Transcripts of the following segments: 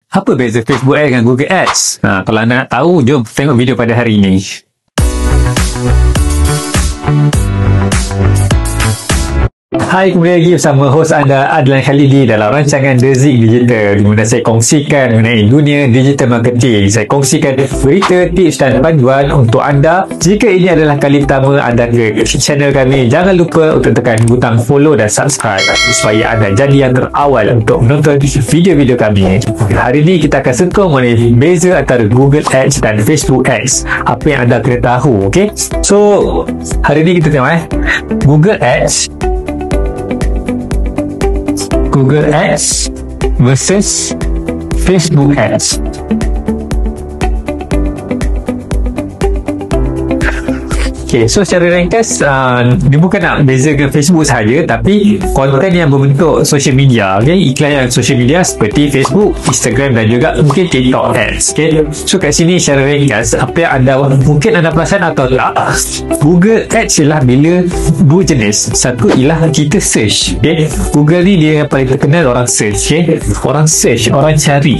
Apa beza Facebook Ads dengan Google Ads? Kalau anda nak tahu, jom tengok video pada hari ini. Hai, kembali lagi bersama host anda Adlan Khalidi dalam rancangan The Zik Digital, di mana saya kongsikan mengenai dunia digital marketing. Saya kongsikan berita, tips dan panduan untuk anda. Jika ini adalah kali pertama anda ke channel kami, jangan lupa untuk tekan butang follow dan subscribe supaya anda jadi yang terawal untuk menonton video-video kami. Hari ini kita akan sentuh mengenai beza antara Google Ads dan Facebook Ads. Apa yang anda kena tahu, okay? So, hari ini kita tengok Google Ads versus Facebook Ads. Okay, so secara ringkas, dia bukan nak bezakan Facebook sahaja, tapi konten yang berbentuk social media, okay? Iklan yang social media seperti Facebook, Instagram dan juga mungkin TikTok Ads, okay? So kat sini secara ringkas, apa yang mungkin anda perasan atau tak, Google Ads ialah bila dua jenis. Satu ialah kita search, okay? Google ni dia yang paling terkenal orang search, okay? Orang search, orang cari.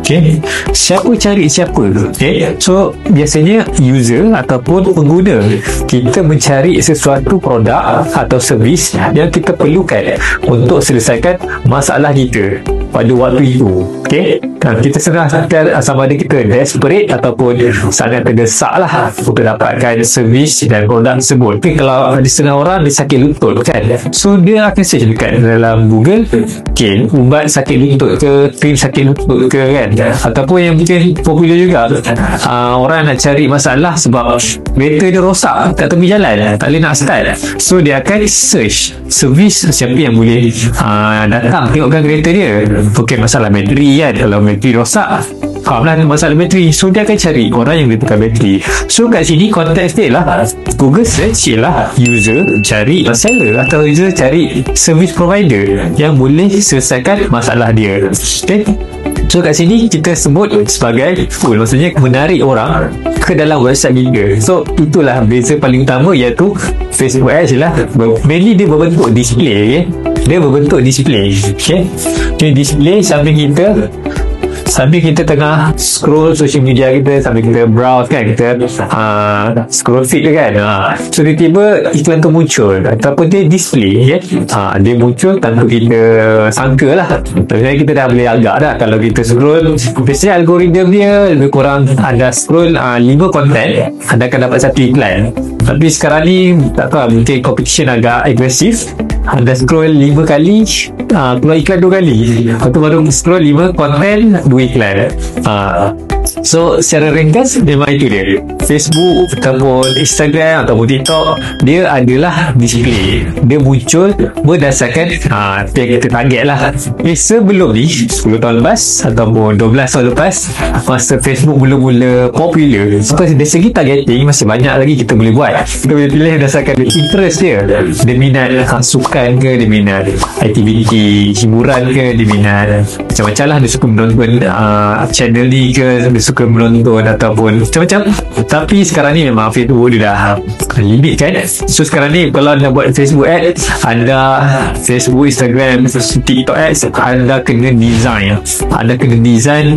Okay, siapa cari siapa? Okay, so biasanya user ataupun pengguna, kita mencari sesuatu produk atau servis yang kita perlukan untuk selesaikan masalah kita pada waktu itu. Okay, kita sedangkan sama ada kita desperate ataupun sangat terdesak lah untuk dapatkan servis dan produk tersebut. Okay, kalau ada setengah orang dia sakit lutut kan, so dia akan search dekat dalam Google, okay, ubat sakit lutut ke, krim sakit lutut ke kan, ataupun yang mungkin popular juga, orang nak cari masalah sebab kereta dia rosak kat tepi jalan, tak boleh nak start, so dia akan search servis siapa yang boleh datang tengokkan kereta dia. Mungkin masalah bateri kan, kalau bateri rosak, fahamlah masalah bateri, so dia akan cari orang yang boleh tukar bateri. So kat sini konteks dia lah, Google search ialah user cari seller atau user cari service provider yang boleh selesaikan masalah dia. Okay, so kat sini kita sebut sebagai pull, maksudnya menarik orang ke dalam website kita. So itulah beza paling utama, iaitu Facebook Ads ialah mainly dia berbentuk display, okay? Dia berbentuk display, okay? Dia display sambil kita tengah scroll social media kita, sambil kita browse kan, kita scroll feed kan, so tiba-tiba iklan tu muncul ataupun dia display, dia muncul tanpa kita sangka lah. Sebenarnya kita dah boleh agak dah, kalau kita scroll, biasanya algoritma dia lebih kurang anda scroll 5 konten, anda akan dapat satu iklan. Tapi sekarang ni tak tahu, mungkin competition agak agresif, anda scroll 5 kali, keluar iklan 2 kali, lepas tu baru scroll 5 konten, 2 iklan. So secara ringkas memang itu dia. Facebook ataupun Instagram ataupun TikTok, dia adalah display, dia muncul berdasarkan apa yang kita target lah. Sebelum ni 10 tahun lepas ataupun 12 tahun lepas, masa Facebook mula-mula popular, dari segi targeting masih banyak lagi kita boleh buat. Kita boleh pilih berdasarkan interest dia minat sukan ke, dia minat aktiviti hiburan ke, dia minat macam-macam lah, dia suka menonton channel ni ke, dia suka menonton ataupun macam-macam. Tapi sekarang ni memang Facebook dia dah limit kan. So sekarang ni kalau anda buat Facebook Ads, anda Facebook, Instagram, TikTok Ads, anda kena design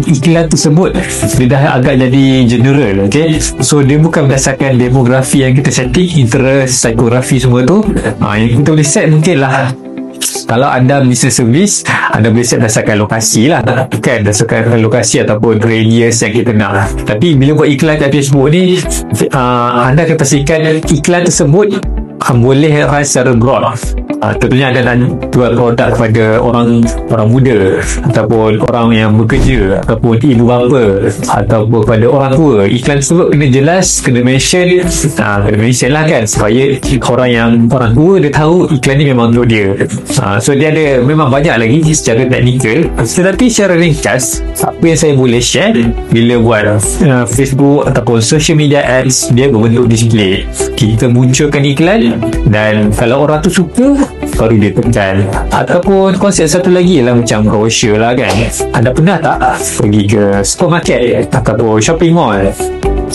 iklan tersebut. Dia dah agak jadi general, okay? So dia bukan berdasarkan demografi yang kita setting, interest, psikografi semua tu. Yang kita boleh set mungkin lah, kalau anda bisnes servis, anda boleh set berdasarkan lokasi lah, kan, berdasarkan lokasi ataupun radius yang kita nak. Tapi bila buat iklan kat Facebook ni, anda akan pastikan iklan tersebut boleh secara broad. Tentunya anda nak jual produk kepada orang muda ataupun orang yang bekerja ataupun ibu bapa ataupun kepada orang tua, iklan tersebut kena jelas, kena mention lah kan, supaya orang tua dia tahu iklan ni memang untuk dia. So dia ada memang banyak lagi secara teknikal, tetapi secara ringkas apa yang saya boleh share bila buat Facebook ataupun social media ads, dia berbentuk display, kita munculkan iklan, dan kalau orang tu suka, baru dia tekan. Ataupun konsep satu lagi ialah macam brochure lah kan. Anda pernah tak pergi ke supermarket ataupun shopping mall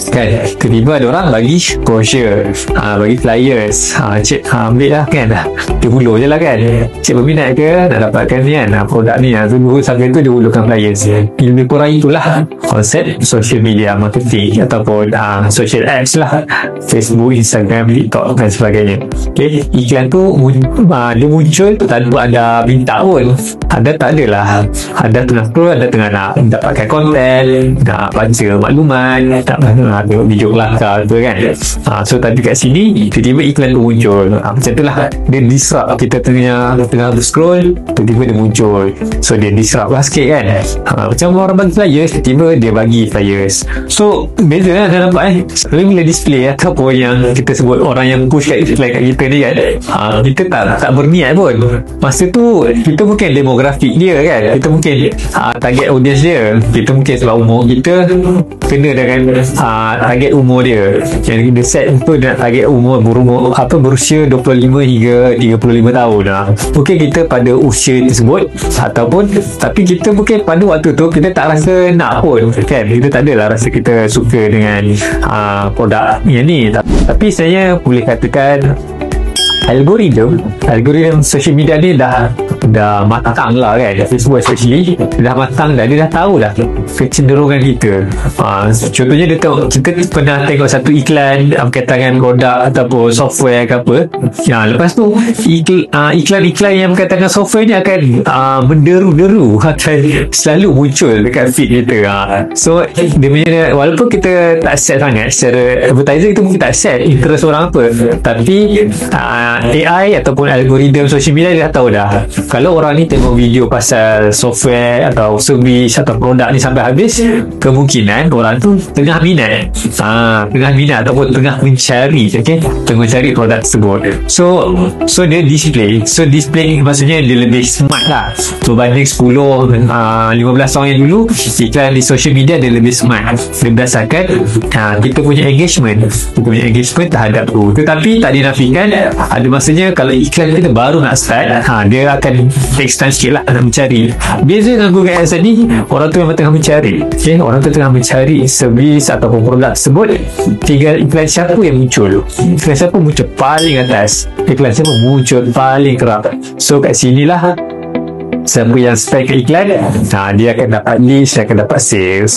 kan, tiba-tiba ada orang bagi brochure, bagi flyers, cik ambil lah kan, dia hulur je lah kan, cik berminat ke nak dapatkan ni kan, produk ni dulu sampai tu dia hulurkan flyers. Lebih kurang itulah konsep social media marketing ataupun social apps lah, Facebook, Instagram, TikTok dan sebagainya. Okay, iklan tu dia muncul tanpa anda minta pun. Anda tak adalah, anda tengah scroll, anda tengah nak dapatkan konten, nak baca maklumat, nak tengok video kelakar tu kan. So tapi kat sini tiba-tiba iklan tu muncul, macam tu lah, dia disrupt. Kita tengah scroll, tiba-tiba dia muncul, so dia disrupt lah sikit kan. Macam orang bagi flyers, tiba-tiba dia bagi flyers. So beza lah dah nampak bila display ataupun yang kita sebut orang yang push kat iklan kat kita ni kan, kita tak berniat pun. Masa tu kita bukan demografik dia kan, kita mungkin target audience dia, kita mungkin sebab umur kita kena dengan target umur dia, yang dia set tu dia nak target umur berusia 25 hingga 35 tahun lah. Mungkin kita pada usia tersebut ataupun, tapi kita mungkin pada waktu tu kita tak rasa nak pun kan, kita tak adalah rasa kita suka dengan produk yang ni. Tapi saya boleh katakan algoritma social media ni dah matang lah kan. Facebook especially dah matang dah, dia dah tahu dah kecenderungan kita. Contohnya dia tahu, kita pernah tengok satu iklan berkaitan dengan produk ataupun software ke apa, lepas tu iklan-iklan yang berkaitan dengan software ni akan menderu-deru, akan selalu muncul dekat feed kita. So dia punya, walaupun kita tak set sangat secara advertiser, kita mungkin tak set interest orang apa, tapi AI ataupun algoritma social media dia dah tahu dah, kalau orang ni tengok video pasal software atau servis atau produk ni sampai habis, kemungkinan orang tu tengah minat ataupun tengah mencari, tengah mencari produk tersebut. So dia display, maksudnya dia lebih smart lah berbanding 10-15 tahun yang dulu. Iklan di social media dia lebih smart, dia berdasarkan kita punya engagement terhadap tu. Tetapi tak dinafikan ada masanya kalau iklan kita baru nak start, dia akan takes time sikit lah nak mencari. Beza dengan Google Ads ni, orang tu memang tengah mencari, orang tu tengah mencari servis ataupun produk tersebut, tinggal iklan siapa yang muncul, iklan siapa muncul paling atas, iklan siapa muncul paling kerap. So kat sinilah siapa yang spend ke iklan, dia akan dapat leads, dia akan dapat sales.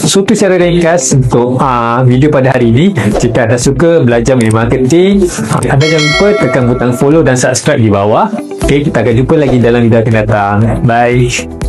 So tu cara ringkas untuk video pada hari ini. Jika anda suka belajar mengenai marketing, anda jangan lupa tekan butang follow dan subscribe di bawah. Kita akan jumpa lagi dalam video akan datang. Bye.